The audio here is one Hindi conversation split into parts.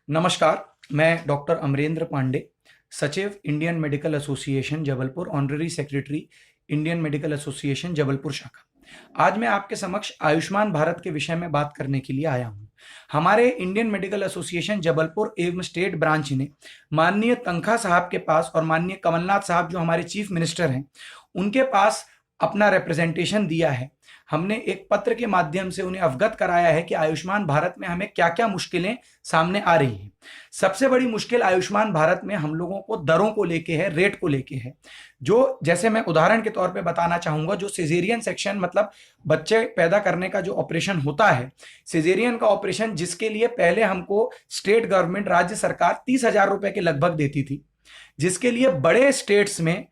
नमस्कार। मैं डॉक्टर अमरेंद्र पांडे, सचिव Indian medical association Jabalpur, honorary secretary Indian medical association Jabalpur शाखा। आज मैं आपके समक्ष आयुष्मान भारत के विषय में बात करने के लिए आया हूं। हमारे इंडियन मेडिकल एसोसिएशन जबलपुर एवं स्टेट ब्रांच ने माननीय तनखा साहब के पास और माननीय कमलनाथ साहब जो हमारे चीफ मिनिस्टर हैं उनके पास अपना रिप्रेजेंटेशन दिया है। हमने एक पत्र के माध्यम से उन्हें अवगत कराया है कि आयुष्मान भारत में हमें क्या क्या मुश्किलें सामने आ रही हैं। सबसे बड़ी मुश्किल आयुष्मान भारत में हम लोगों को दरों को लेके है, रेट को लेके है। जो जैसे मैं उदाहरण के तौर पे बताना चाहूंगा, जो सिजेरियन सेक्शन मतलब बच्चे पैदा करने का जो ऑपरेशन होता है, सिजेरियन का ऑपरेशन, जिसके लिए पहले हमको स्टेट गवर्नमेंट, राज्य सरकार 30,000 रुपए के लगभग देती थी, जिसके लिए बड़े स्टेट्स में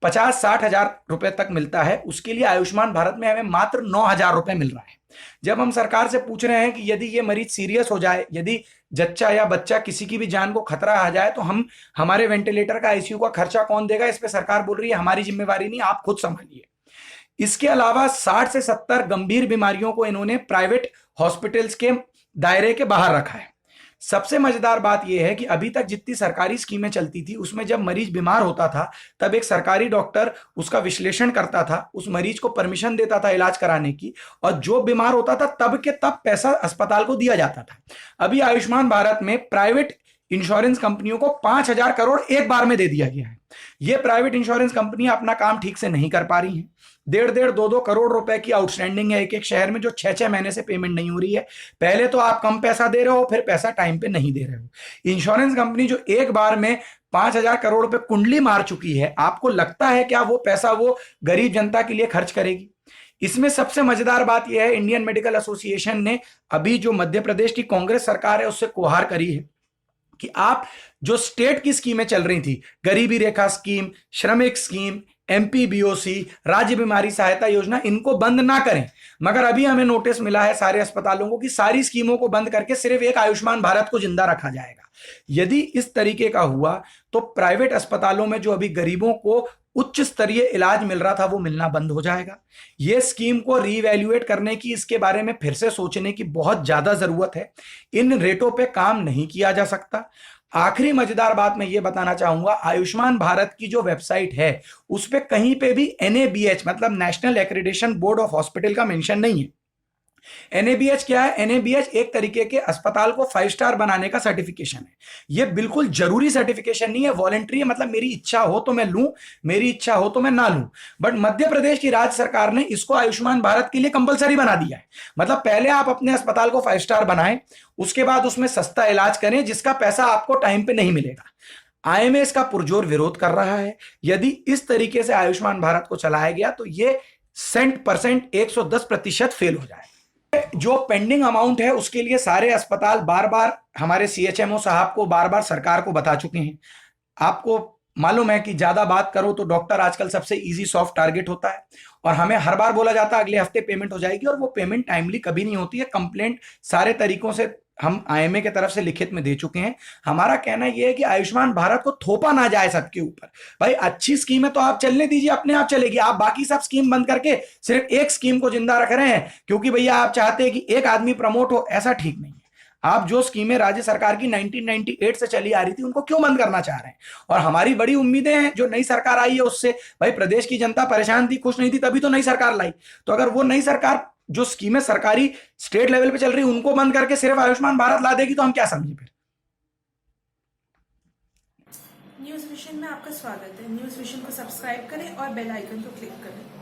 50-60 हजार रुपए तक मिलता है, उसके लिए आयुष्मान भारत में हमें मात्र 9,000 रुपए मिल रहा है। जब हम सरकार से पूछ रहे हैं कि यदि ये मरीज सीरियस हो जाए, यदि जच्चा या बच्चा किसी की भी जान को खतरा आ जाए, तो हम हमारे वेंटिलेटर का, आईसीयू का खर्चा कौन देगा? इस पे सरकार बोल रही है हमारी जिम्मेवारी नहीं, आप खुद संभालिए। इसके अलावा 60 से 70 गंभीर बीमारियों को इन्होंने प्राइवेट हॉस्पिटल्स के दायरे के बाहर रखा है। सबसे मजेदार बात यह है कि अभी तक जितनी सरकारी स्कीमें चलती थी, उसमें जब मरीज बीमार होता था तब एक सरकारी डॉक्टर उसका विश्लेषण करता था, उस मरीज को परमिशन देता था इलाज कराने की, और जो बीमार होता था तब के तब पैसा अस्पताल को दिया जाता था। अभी आयुष्मान भारत में प्राइवेट इंश्योरेंस कंपनियों को 5,000 करोड़ एक बार में दे दिया गया है। ये प्राइवेट इंश्योरेंस कंपनियां अपना काम ठीक से नहीं कर पा रही हैं। 1.5-2 करोड़ रुपए की आउटस्टैंडिंग है एक एक शहर में, जो 6-6 महीने से पेमेंट नहीं हो रही है। पहले तो आप कम पैसा दे रहे हो, फिर पैसा टाइम पे नहीं दे रहे हो। इंश्योरेंस कंपनी जो एक बार में 5,000 करोड़ रुपए कुंडली मार चुकी है, आपको लगता है क्या वो पैसा वो गरीब जनता के लिए खर्च करेगी? इसमें सबसे मजेदार बात यह है, इंडियन मेडिकल एसोसिएशन ने अभी जो मध्य प्रदेश की कांग्रेस सरकार है उससे गुहार करी है कि आप जो स्टेट की स्कीमें चल रही थी, गरीबी रेखा स्कीम, श्रमिक स्कीम, एमपीबीओसी, राज्य बीमारी सहायता योजना, इनको बंद ना करें। मगर अभी हमें नोटिस मिला है सारे अस्पतालों को कि सारी स्कीमों को बंद करके सिर्फ एक आयुष्मान भारत को जिंदा रखा जाएगा। यदि इस तरीके का हुआ तो प्राइवेट अस्पतालों में जो अभी गरीबों को उच्च स्तरीय इलाज मिल रहा था वो मिलना बंद हो जाएगा। ये स्कीम को रीवैल्यूएट करने की, इसके बारे में फिर से सोचने की बहुत ज्यादा जरूरत है। इन रेटों पे काम नहीं किया जा सकता। आखिरी मजेदार बात मैं ये बताना चाहूंगा, आयुष्मान भारत की जो वेबसाइट है उस पे कहीं पे भी एनएबीएच मतलब national accreditation board of hospital का मेंशन नहीं है। एनएबीएच क्या है? एनएबीएच एक तरीके के अस्पताल को 5 स्टार बनाने का सर्टिफिकेशन है। यह बिल्कुल जरूरी सर्टिफिकेशन नहीं है, वॉलेंट्री है, मतलब मेरी इच्छा हो तो मैं लूं, मेरी इच्छा हो तो मैं ना लूं। बट मध्य प्रदेश की राज्य सरकार ने इसको आयुष्मान भारत के लिए कंपलसरी बना दिया है। मतलब पहले आप अपने अस्पताल को 5 स्टार बनाएं, उसके बाद उसमें सस्ता इलाज करें जिसका पैसा आपको टाइम पे नहीं मिलेगा। आईएमए इसका पुरजोर विरोध कर रहा है। यदि इस तरीके से आयुष्मान भारत को चलाया गया तो ये 110% फेल हो जाए। जो पेंडिंग अमाउंट है उसके लिए सारे अस्पताल बार बार हमारे सीएचएमओ साहब को बार बार सरकार को बता चुके हैं। आपको मालूम है कि ज्यादा बात करो तो डॉक्टर आजकल सबसे इजी सॉफ्ट टारगेट होता है, और हमें हर बार बोला जाता है अगले हफ्ते पेमेंट हो जाएगी, और वो पेमेंट टाइमली कभी नहीं होती है। कंप्लेंट सारे तरीकों से हम आईएमए के तरफ से लिखित में दे चुके हैं। हमारा कहना यह है कि आयुष्मान भारत को थोपा ना जाए सबके ऊपर। भाई अच्छी स्कीम है तो आप चलने दीजिए, अपने आप चलेगी। आप बाकी सब स्कीम बंद करके सिर्फ एक स्कीम को जिंदा रख रहे हैं क्योंकि भैया आप चाहते हैं कि एक आदमी प्रमोट हो, ऐसा ठीक नहीं है। आप जो स्कीमें राज्य सरकार की 1998 से चली आ रही थी उनको क्यों बंद करना चाह रहे हैं? और हमारी बड़ी उम्मीदें हैं जो नई सरकार आई है उससे। भाई प्रदेश की जनता परेशान थी, खुश नहीं थी, तभी तो नई सरकार लाई। तो अगर वो नई सरकार जो स्कीमें सरकारी स्टेट लेवल पे चल रही उनको बंद करके सिर्फ आयुष्मान भारत ला देगी तो हम क्या समझे फिर? न्यूज विजन में आपका स्वागत है। न्यूज विजन को सब्सक्राइब करें और बेल आइकन को क्लिक करें।